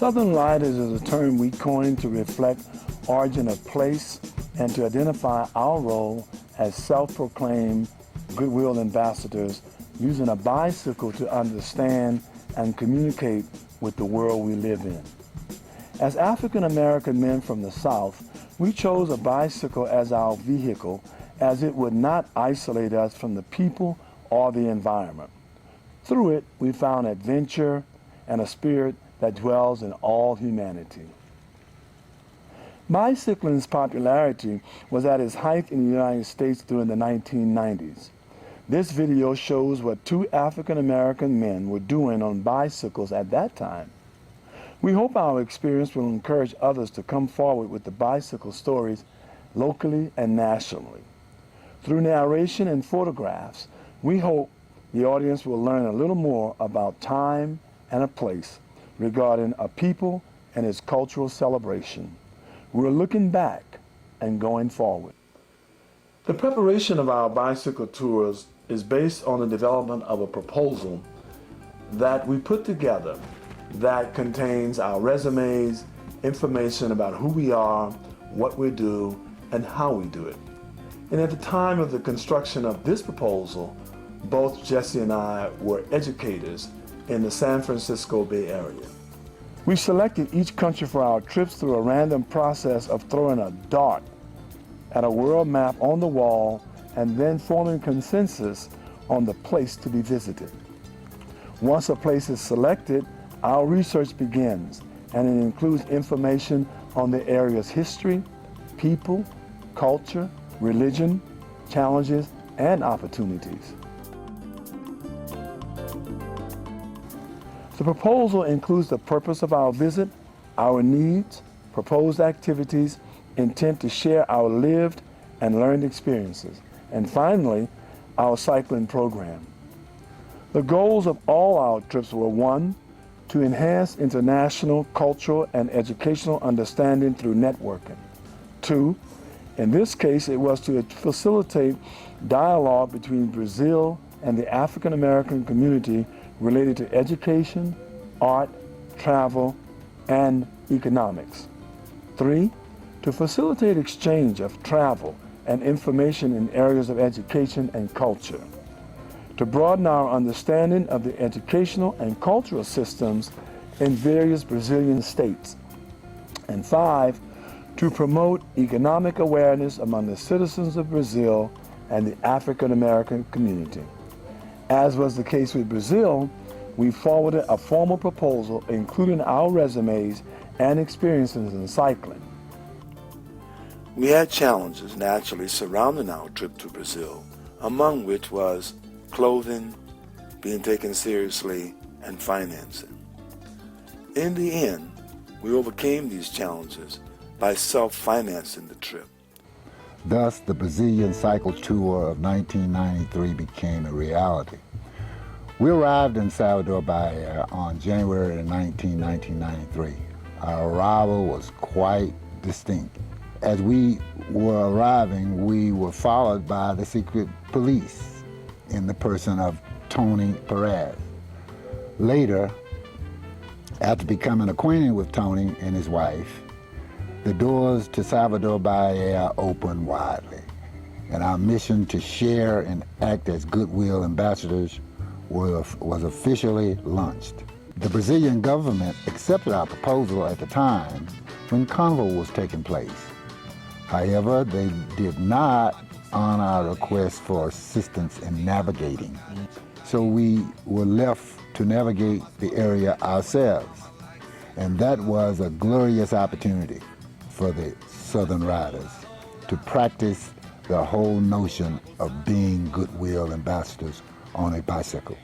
Southern Riders is a term we coined to reflect origin of place and to identify our role as self-proclaimed goodwill ambassadors using a bicycle to understand and communicate with the world we live in. As African American men from the South, we chose a bicycle as our vehicle as it would not isolate us from the people or the environment. Through it, we found adventure and a spirit that dwells in all humanity. Bicycling's popularity was at its height in the United States during the 1990s. This video shows what two African American men were doing on bicycles at that time. We hope our experience will encourage others to come forward with the bicycle stories locally and nationally. Through narration and photographs, we hope the audience will learn a little more about time and a place regarding a people and its cultural celebration. We're looking back and going forward. The preparation of our bicycle tours is based on the development of a proposal that we put together that contains our resumes, information about who we are, what we do, and how we do it. And at the time of the construction of this proposal, both Jesse and I were educators in the San Francisco Bay Area. We selected each country for our trips through a random process of throwing a dart at a world map on the wall and then forming consensus on the place to be visited. Once a place is selected, our research begins, and it includes information on the area's history, people, culture, religion, challenges, and opportunities. The proposal includes the purpose of our visit, our needs, proposed activities, intent to share our lived and learned experiences, and finally, our cycling program. The goals of all our trips were: 1, to enhance international, cultural, and educational understanding through networking. 2, in this case, it was to facilitate dialogue between Brazil and the African American community related to education, art, travel, and economics. 3, to facilitate exchange of travel and information in areas of education and culture. To broaden our understanding of the educational and cultural systems in various Brazilian states. And 5, to promote economic awareness among the citizens of Brazil and the African American community. As was the case with Brazil, we forwarded a formal proposal including our resumes and experiences in cycling. We had challenges naturally surrounding our trip to Brazil, among which was clothing, being taken seriously, and financing. In the end, we overcame these challenges by self-financing the trip. Thus, the Brazilian cycle tour of 1993 became a reality. We arrived in Salvador Bahia on January 19, 1993. Our arrival was quite distinct. As we were arriving, we were followed by the secret police in the person of Tony Perez. Later, after becoming acquainted with Tony and his wife, the doors to Salvador Bahia opened widely, and our mission to share and act as goodwill ambassadors was officially launched. The Brazilian government accepted our proposal at the time when Carnival was taking place. However, they did not honor our request for assistance in navigating. So we were left to navigate the area ourselves. And that was a glorious opportunity for the Southern Riders to practice the whole notion of being goodwill ambassadors on a bicycle.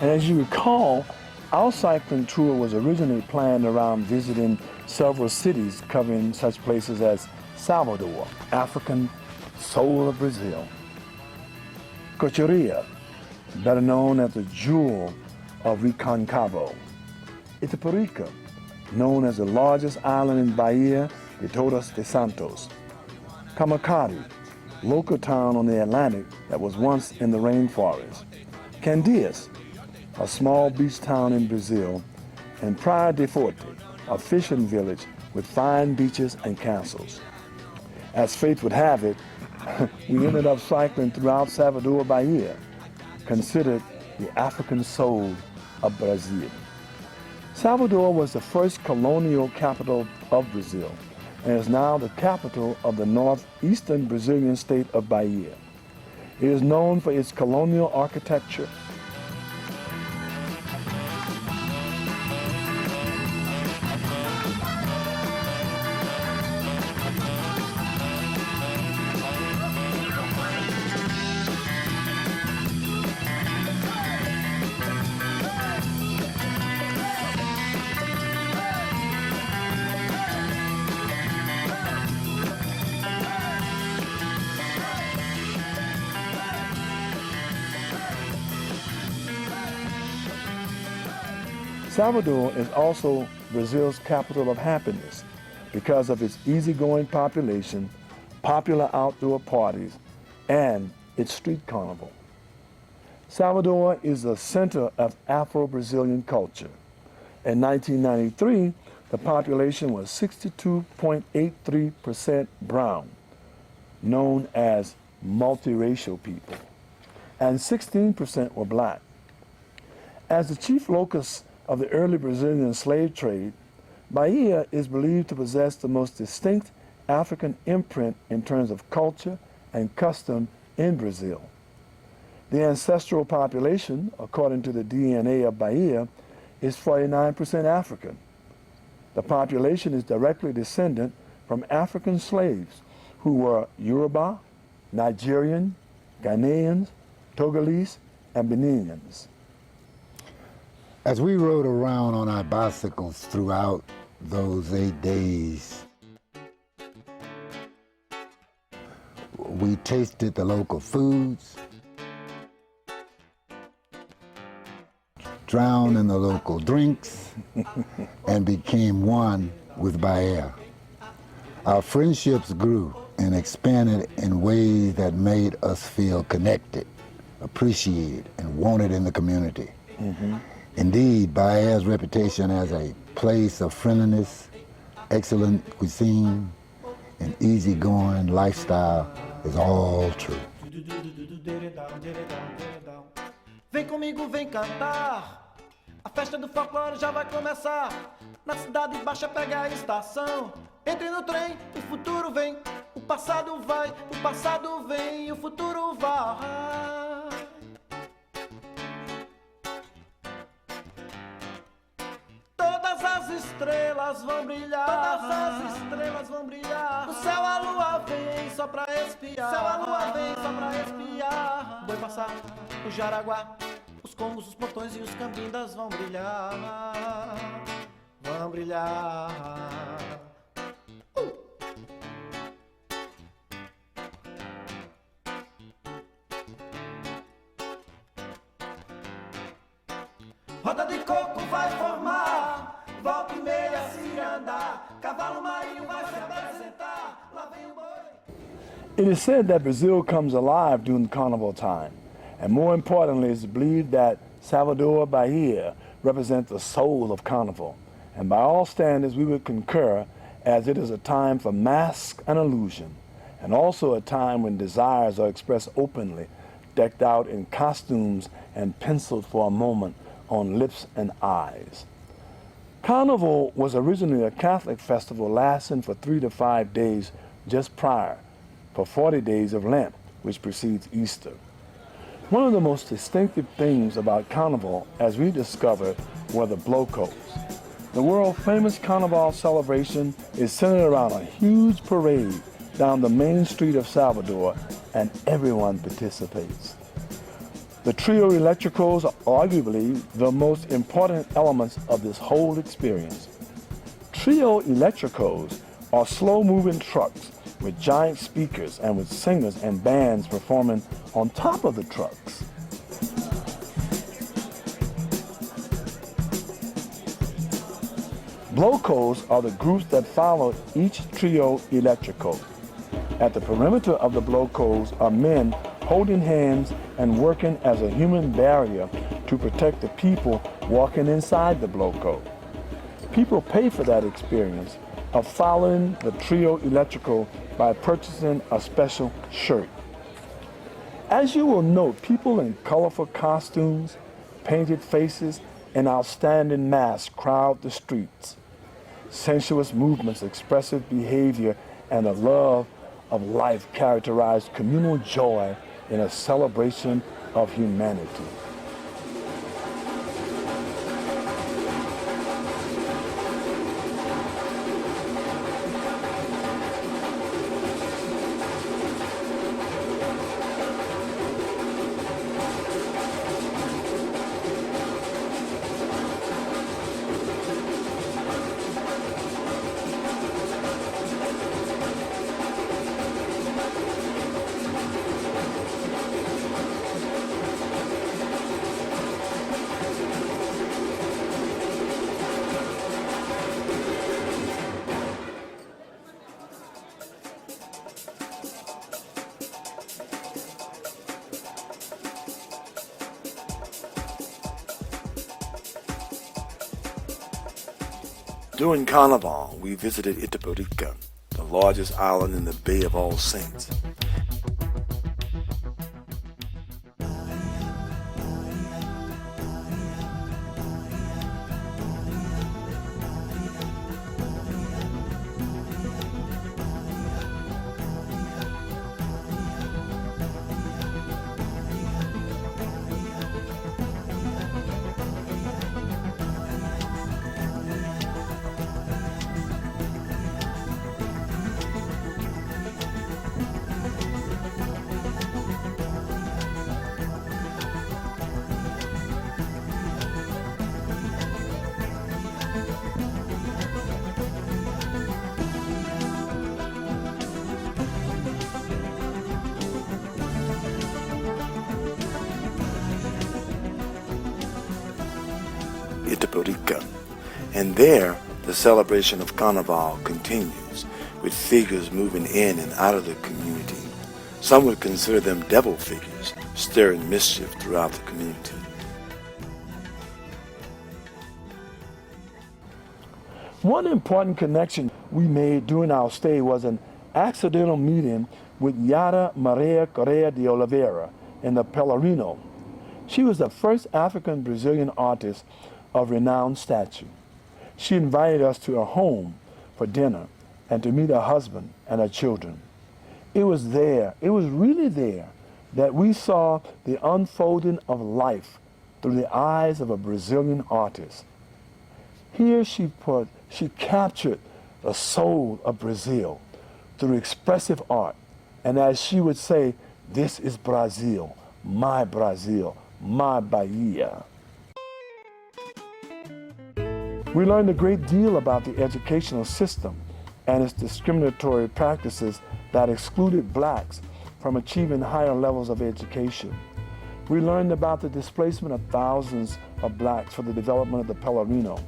And as you recall, our cycling tour was originally planned around visiting several cities covering such places as Salvador, African soul of Brazil; Cocharia, better known as the jewel of Reconcavo; Itaparica, known as the largest island in Bahia de Todos de Santos; Camacari, local town on the Atlantic that was once in the rainforest; Candeias, a small beach town in Brazil, and Praia de Forte, a fishing village with fine beaches and castles. As fate would have it, we ended up cycling throughout Salvador Bahia, considered the African soul of Brazil. Salvador was the first colonial capital of Brazil and is now the capital of the northeastern Brazilian state of Bahia. It is known for its colonial architecture. Salvador is also Brazil's capital of happiness because of its easygoing population, popular outdoor parties, and its street carnival. Salvador is the center of Afro-Brazilian culture. In 1993, the population was 62.83% brown, known as multiracial people, and 16% were black. As the chief locus of the early Brazilian slave trade, Bahia is believed to possess the most distinct African imprint in terms of culture and custom in Brazil. The ancestral population, according to the DNA of Bahia, is 49% African. The population is directly descendant from African slaves who were Yoruba, Nigerian, Ghanaians, Togolese, and Beninans. As we rode around on our bicycles throughout those 8 days, we tasted the local foods, drowned in the local drinks, and became one with Bahia. Our friendships grew and expanded in ways that made us feel connected, appreciated, and wanted in the community. Mm-hmm. Indeed, Bahia's reputation as a place of friendliness, excellent cuisine, and easygoing lifestyle is all true. Vem comigo, vem cantar. A festa do folclore já vai começar. Na cidade baixa pega a estação. Entre no trem, o futuro vem. O passado vai, o passado vem, o futuro vai. Todas as estrelas vão brilhar. Todas as estrelas vão brilhar. No céu a lua vem só pra espiar. No céu a lua vem só pra espiar. Boi passar, o Jaraguá, os congos, os portões e os cambindas vão brilhar. Vão brilhar. Roda de coco vai formar, volta e meia se andar, cavalo marinho vai se apresentar, lá vem o boi. It is said that Brazil comes alive during carnival time, and more importantly, it's believed that Salvador Bahia represents the soul of carnival. And by all standards, we would concur, as it is a time for mask and illusion, and also a time when desires are expressed openly, decked out in costumes and penciled for a moment on lips and eyes. Carnival was originally a Catholic festival lasting for 3 to 5 days just prior, for 40 days of Lent, which precedes Easter. One of the most distinctive things about Carnival, as we discovered, were the blocos. The world-famous Carnival celebration is centered around a huge parade down the main street of Salvador, and everyone participates. The trio electricos are arguably the most important elements of this whole experience. Trio electricos are slow-moving trucks with giant speakers and with singers and bands performing on top of the trucks. Blocos are the groups that follow each trio electrico. At the perimeter of the blocos are men holding hands and working as a human barrier to protect the people walking inside the bloco. People pay for that experience of following the trio electrical by purchasing a special shirt. As you will note, people in colorful costumes, painted faces, and outstanding masks crowd the streets. Sensuous movements, expressive behavior, and a love of life characterize communal joy in a celebration of humanity. During Carnival, we visited Itaparica, the largest island in the Bay of All Saints. Itaparica. And there, the celebration of Carnival continues, with figures moving in and out of the community. Some would consider them devil figures, stirring mischief throughout the community. One important connection we made during our stay was an accidental meeting with Yara Maria Correa de Oliveira in the Pelourinho. She was the first African-Brazilian artist of renowned stature. She invited us to her home for dinner and to meet her husband and her children. It was really there, that we saw the unfolding of life through the eyes of a Brazilian artist. Here she captured the soul of Brazil through expressive art. And as she would say, this is Brazil, my Bahia. We learned a great deal about the educational system and its discriminatory practices that excluded blacks from achieving higher levels of education. We learned about the displacement of thousands of blacks for the development of the Pelourinho.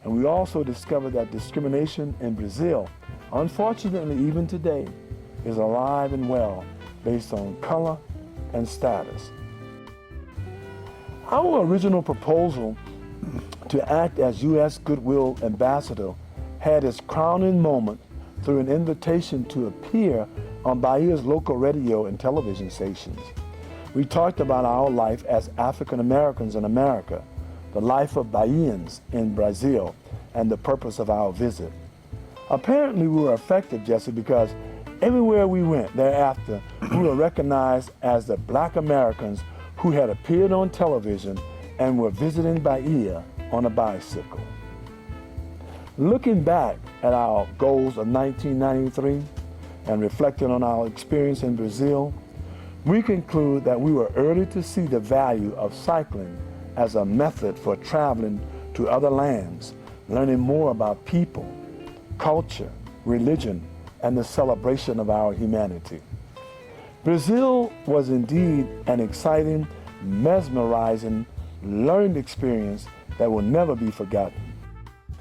And we also discovered that discrimination in Brazil, unfortunately even today, is alive and well based on color and status. Our original proposal to act as U.S. Goodwill Ambassador had its crowning moment through an invitation to appear on Bahia's local radio and television stations. We talked about our life as African Americans in America, the life of Bahians in Brazil, and the purpose of our visit. Apparently we were effective, Jesse, because everywhere we went thereafter, we were recognized as the Black Americans who had appeared on television and were visiting Bahia on a bicycle. Looking back at our goals of 1993 and reflecting on our experience in Brazil, we conclude that we were early to see the value of cycling as a method for traveling to other lands, learning more about people, culture, religion, and the celebration of our humanity. Brazil was indeed an exciting, mesmerizing, learned experience that will never be forgotten.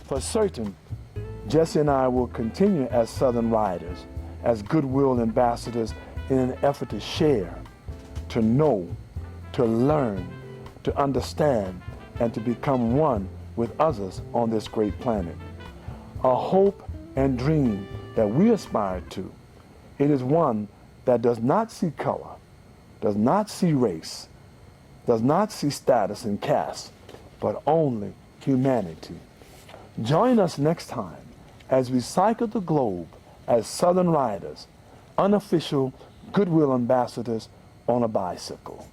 For certain, Jesse and I will continue as Southern Riders, as Goodwill Ambassadors in an effort to share, to know, to learn, to understand and to become one with others on this great planet. A hope and dream that we aspire to, it is one that does not see color, does not see race, does not see status and caste, but only humanity. Join us next time as we cycle the globe as Southern riders, unofficial goodwill ambassadors on a bicycle.